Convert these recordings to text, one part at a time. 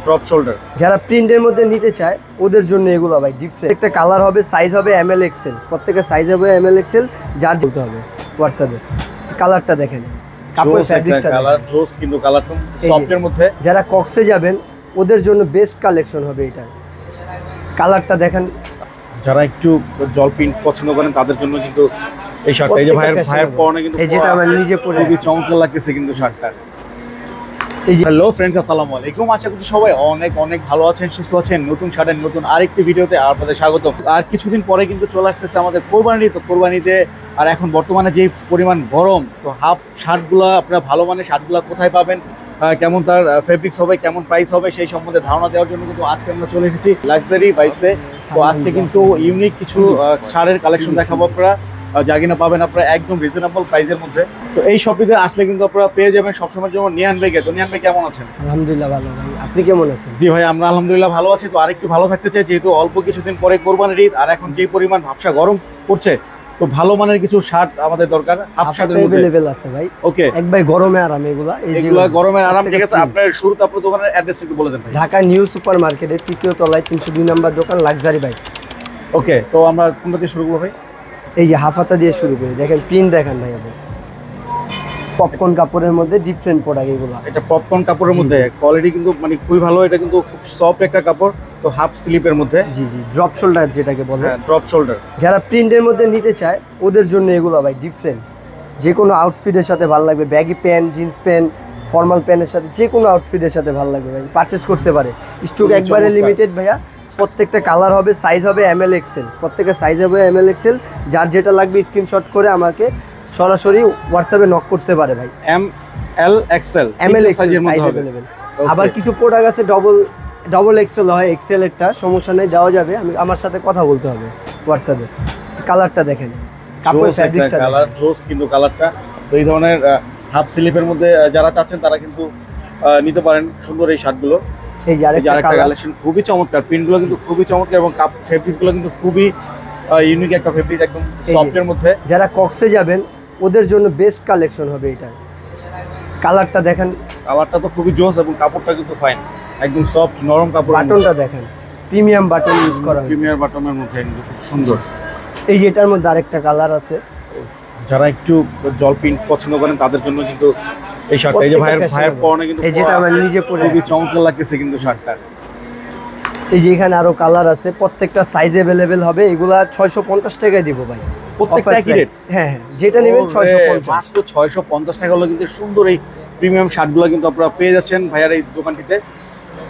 Drop shoulder যারা প্রিন্টের মধ্যে নিতে চায় ওদের জন্য এগুলো ভাই ডিফারেন্ট একটা কালার হবে, সাইজ হবে এমএল এক্সেল, প্রত্যেকটা সাইজ হবে এমএল এক্সেল, যার বলতে হবে হোয়াটসঅ্যাপে। কালারটা দেখেন, কাপড় ফ্যাব্রিকটা কালার জোস, কিন্তু কালারটা সফটের মধ্যে। যারা কক্সে যাবেন ওদের জন্য বেস্ট কালেকশন হবে এটা। কালারটা দেখেন, যারা একটু জল প্রিন্ট পছন্দ করেন তাদের জন্য কিন্তু এই শার্টটা, এই যে ভাইয়ের পরনে কিন্তু এই যেটা আমি নিজে পরে খুবই চমৎকার লাগতেছে কিন্তু শার্টটা। হ্যালো ফ্রেন্ডস, আসসালামু আলাইকুম। আশা করি সবাই অনেক অনেক ভালো আছেন, সুস্থ আছেন। নতুন শার্টের নতুন আরেকটি ভিডিওতে আপনাদের স্বাগত। আর কিছুদিন পরে কিন্তু চলে আসতেছে আমাদের কোরবানি ঈদ। তো কোরবানিতে আর এখন বর্তমানে যে পরিমাণ গরম, তো হাফ শার্টগুলো আপনারা ভালো মানের শার্টগুলো কোথায় পাবেন, কেমন তার ফেব্রিক্স হবে, কেমন প্রাইস হবে, সেই সম্বন্ধে ধারণা দেওয়ার জন্য কিন্তু আজকে আমরা চলে এসেছি লাক্সারি ভাইবসে। তো আজকে কিন্তু ইউনিক কিছু শার্টের কালেকশন দেখাবো আপনারা, যা কিনা পাবেন আপনারা একদম রিজনেবল প্রাইসের মধ্যে। তো এই শপটিতে আসলে কিন্তু আপনারা পেয়ে যাবেন সবসময়ের জন্য নিয়ান ভাইকে। তো নিয়ান ভাই কেমন আছেন? আলহামদুলিল্লাহ ভালো ভাই, আপনি কেমন আছেন? জি ভাই, আমরা আলহামদুলিল্লাহ ভালো আছি। তো আরেকটু ভালো থাকতে চাই, যেহেতু অল্প কিছুদিন পরে কোরবানির ঈদ, আর এখন যে পরিমাণ ভাবসা গরম পড়ছে, তো ভালো মানের কিছু শার্ট আমাদের দরকার। হাফ শার্টের মধ্যে अवेलेबल আছে ভাই। ওকে, এক ভাই গরমে আরাম এগুলা, এইগুলা গরমের আরাম। ঠিক আছে, আপনার শুরুতে আপনার দোকানের অ্যাড্রেসটা একটু বলে দেন ভাই। ঢাকা নিউ সুপার মার্কেটের ৩য় তলায় ৩০২ নম্বর দোকান, লাক্সারি বাইক। ওকে, তো আমরা কোনটা দিয়ে শুরু করব ভাই? এই যে হাফাতা দিয়ে শুরু করি। দেখেন প্রিন্ট দেখেন ভাই, এদের পপকর্ন কাপড়ের মধ্যে ডিফারেন্ট প্রোডাক্ট এগুলো। এটা পপকর্ন কাপড়ের মধ্যে কোয়ালিটি কিন্তু মানে খুবই ভালো। এটা কিন্তু খুব সফট একটা কাপড়। তো হাফ স্লিপের মধ্যে, জি জি, ড্রপ শোল্ডার যেটাকে বলে। হ্যাঁ, ড্রপ শোল্ডার। যারা প্রিন্টের মধ্যে নিতে চায় ওদের জন্য এগুলো ভাই ডিফারেন্ট। যে কোনো আউটফিটের সাথে ভালো লাগবে, baggy pant, jeans pant, formal প্যান্টের সাথে যে কোনো আউটফিটের সাথে ভালো লাগবে ভাই, পারচেস করতে পারে। স্টক একবারে লিমিটেড ভাইয়া। প্রত্যেকটা কালার হবে, সাইজ হবে এমএল এক্সেল, প্রত্যেকটা সাইজ হবে এমএল এক্সেল। যার যেটা লাগবে স্ক্রিনশট করে আমাকে সরাসরি হোয়াটসঅ্যাপে নক করতে পারে ভাই। এম এল এক্সেল, এমএল সাইজের মধ্যে হবে। আবার কিছু প্রোডাক্ট আছে ডবল এক্সেল হয়, এক্সেল একটা সমস্যা নেই, দেওয়া যাবে। আমার সাথে কথা বলতে হবে হোয়াটসঅ্যাপে। কালারটা দেখেন, কাপড় ফ্যাব্রিকটা কালার জোস, কিন্তু কালারটা। তো এই ধরনের হাফ স্লিপের মধ্যে যারা চাচ্ছেন তারা কিন্তু নিতে পারেন সুন্দর এই শার্টগুলো। এই যে আরেকটা কালেকশন খুবই চমৎকার, প্রিন্টগুলো কিন্তু খুবই চমৎকার, এবং ফেব্রিক্সগুলো কিন্তু খুবই ইউনিক একটা ফেব্রিক, একদম সফটের মধ্যে। যারা কক্সে যাবেন ওদের জন্য বেস্ট কালেকশন হবে এটা। কালারটা দেখেন, কালারটা তো খুবই জোস, এবং কাপড়টা কিন্তু ফাইন, একদম সফট নরম কাপড়। বাটনটা দেখেন, প্রিমিয়াম বাটন ইউজ করা হয়েছে, প্রিমিয়াম বাটনের মধ্যে কিন্তু খুব সুন্দর। এই যে এটার মধ্যে আরেকটা কালার আছে। যারা একটু জল প্রিন্ট পছন্দ করেন তাদের জন্য কিন্তু এই শার্টটা, এই যে ভাইয়ের পরনে কিন্তু এই যেটা আমি নিজে পরে খুবই চমৎকার লাগতেছে কিন্তু শার্টটা। এই যে এখানে আরো কালার আছে, প্রত্যেকটা সাইজ अवेलेबल হবে। এগুলা 650 টাকায় দিব ভাই, প্রত্যেকটা একই রেট। হ্যাঁ হ্যাঁ, যেটা নেবেন 650, মাত্র 650 টাকা হলো কিন্তু সুন্দর এই প্রিমিয়াম শার্টগুলো কিন্তু আপনারা পেয়ে যাচ্ছেন ভাইয়ার এই দোকানটিতে।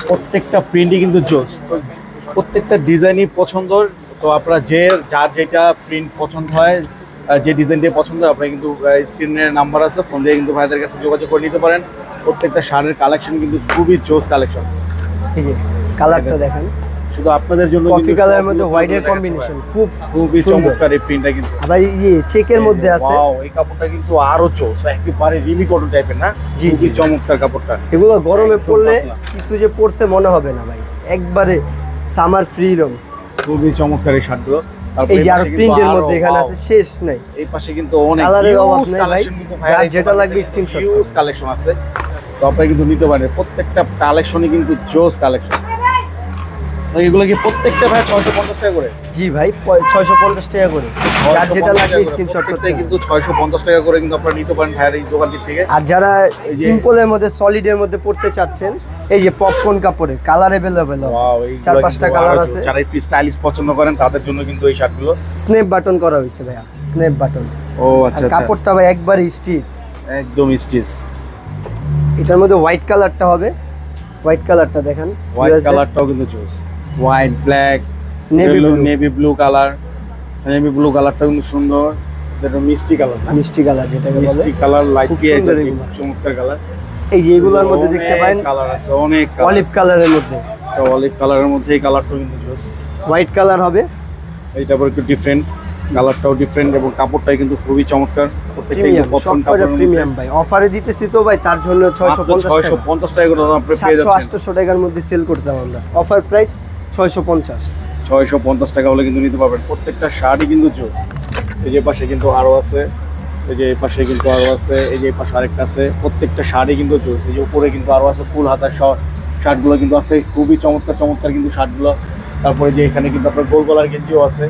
প্রত্যেকটা প্রিন্টই কিন্তু জোস, প্রত্যেকটা ডিজাইনই পছন্দের। তো আপনারা যার যেটা প্রিন্ট পছন্দ হয়, যে ডিজাইনটি পছন্দ হয়, আপনারা কিন্তু স্ক্রিনের নাম্বার আছে, ফোন দিয়ে কিন্তু ভাইদের কাছে যোগাযোগ করে নিতে পারেন। প্রত্যেকটা শার্টের কালেকশন কিন্তু খুবই জোস কালেকশন। এই যে কালারটা দেখেন, শুধু আপনাদের জন্য কফি কালারের মধ্যে হোয়াইটের কম্বিনেশন, খুবই চমৎকার এই প্রিন্টটা কিন্তু। আবার এই চেকের মধ্যে আছে। ওয়াও, এই কাপড়টা কিন্তু আরো জোস, একেবারে রিমি কটন টাইপের না? জি জি, চমৎকার কাপড়টা। এগুলো গরমে পরলে কিছু যে পরছে মনে হবে না ভাই, একবারে সামার ফ্রিডম। খুবই চমৎকার এই শার্টগুলো। এই যে আর প্রিন্টের মধ্যে এখানে আছে, শেষ নাই। এই পাশে কিন্তু অনেক ইউজ কালেকশন, কিন্তু ভাই যেটা লাগবে স্ক্রিনশট, ইউজ কালেকশন আছে। তো আপনারা কিন্তু নিতে পারেন, প্রত্যেকটা কালেকশনই কিন্তু জোস কালেকশন। তো এগুলো কি প্রত্যেকটা ভাই 650 টাকা করে? জি ভাই, 650 টাকা করে। যার যেটা লাগবে স্ক্রিনশট করতে কিন্তু 650 টাকা করে কিন্তু আপনারা নিতে পারেন ভাইয়ের এই দোকানটি থেকে। আর যারা সিম্পলের মধ্যে, সলিডের মধ্যে পড়তে চাচ্ছেন, এই যে পপকর্ন কাপড়ে কালার अवेलेबल হবে। 4-5টা কালার আছে। যারা একটু স্টাইলিশ পছন্দ করেন তাদের জন্য কিন্তু এই শার্টগুলো স্ন্যাপ বাটন করা হয়েছে ভাইয়া, স্ন্যাপ বাটন। ও আচ্ছা আচ্ছা, কাপড়টা ভাই একবারে স্টিচ, একদম স্টিচ। এটার মধ্যে হোয়াইট কালারটা হবে। হোয়াইট কালারটা দেখেন, হোয়াইট কালারটাও কিন্তু জোস। White, black, navy blue colour. Navy blue কালারটা কিন্তু সুন্দর, এটা মিষ্টি কালার না? মিষ্টি কালার যেটাকে বলে, মিষ্টি কালার, লাইট পেঁয়াজ, চমৎকার কালার। এই যে এগুলোর মধ্যে দেখতে পারেন কালার আছে অনেক, অলিভ কালারের মধ্যে। অলিভ কালারের মধ্যে এই কালারটা কিন্তু জোস। হোয়াইট কালার হবে, এইটা আবার একটু ডিফারেন্ট, কালারটাও ডিফারেন্ট, এবং কাপড়টাই কিন্তু খুবই চমৎকার। প্রত্যেকটা কটন কাপড়, প্রিমিয়াম ভাই। অফারে দিতেছি তো ভাই, তার জন্য 650 টাকা করে আপনি পেয়ে যাচ্ছেন। 700-800 টাকার মধ্যে সেল করতাম আমরা, অফার প্রাইস 650। 650 টাকা হলে কিন্তু নিতে পারবেন। প্রত্যেকটা শাড়ি কিন্তু জোস। এই যে পাশে কিন্তু আরো আছে, এই যে এই পাশে কিন্তু আরো আছে, এই যে এই পাশে আরেকটা আছে। প্রত্যেকটা শাড়ি কিন্তু জোস। এই যে উপরে কিন্তু আরো আছে ফুল হাতার শার্টগুলো কিন্তু আছে, খুবই চমৎকার চমৎকার কিন্তু শার্টগুলো। তারপরে যে এখানে কিন্তু আপনার গোল গলার গেঞ্জিও আছে।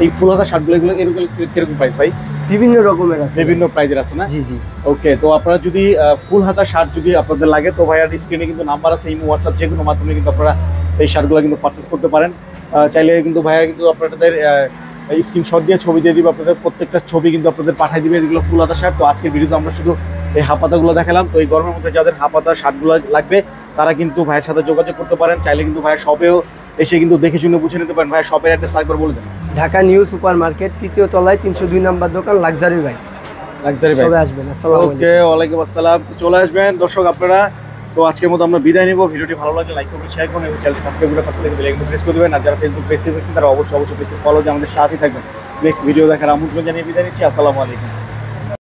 এই ফুল হাতা শার্টগুলো এগুলো এরকম কিরকম প্রাইস ভাই? বিভিন্ন রকমের আছে, বিভিন্ন প্রাইজের আছে না? জি জি। ওকে, তো আপনারা যদি ফুল হাতা শার্ট যদি আপনাদের লাগে তো ভাইয়ার স্ক্রিনে কিন্তু নাম্বার আছে, ইমো হোয়াটসঅ্যাপ যে কোনো মাধ্যমে কিন্তু আপনারা এই শার্টগুলো কিন্তু পারচেস করতে পারেন। চাইলে কিন্তু ভাইয়া কিন্তু আপনাদের স্ক্রিনশট দিয়ে ছবি দিয়ে দিবে, আপনাদের প্রত্যেকটা ছবি কিন্তু আপনাদের পাঠিয়ে দিবে এগুলো ফুল হাতা শার্ট। তো আজকের ভিডিওতে আমরা শুধু এই হাফ হাতাগুলো দেখালাম। তো এই গরমের মধ্যে যাদের হাফ হাতা শার্টগুলো লাগবে তারা কিন্তু ভাইয়ের সাথে যোগাযোগ করতে পারেন। চাইলে কিন্তু ভাইয়ের শপেও এসে কিন্তু দেখে শুনে বুঝে নিতে পারেন। ভাইয়ের শপের অ্যাড্রেস একবার বলে দেন। ঢাকা নিউ সুপার মার্কেট, 3য় তলায় 302 নম্বর দোকান, লাক্সারি বাইক। লাক্সারি বাইক, সবাই আসবেন। আসসালামু আলাইকুম। ওকে, ওয়ালাইকুম আসসালাম। চলে আসবেন দর্শক আপনারা। তো আজকের মতো আমরা বিদায় নিব। ভিডিওটি ভালো লাগলে লাইক করবেন, শেয়ার করবেন এবং চ্যানেলটি সাবস্ক্রাইব করে পাশে থেকে বেল আইকন প্রেস করে দেবেন। আর যারা ফেসবুক পেজ থেকে দেখছেন তারা অবশ্যই পেজটি ফলো দিয়ে আমাদের সাথেই থাকবেন। নেক্সট ভিডিও দেখার আমন্ত্রণ জানিয়ে বিদায় নিচ্ছি। আসসালামু আলাইকুম।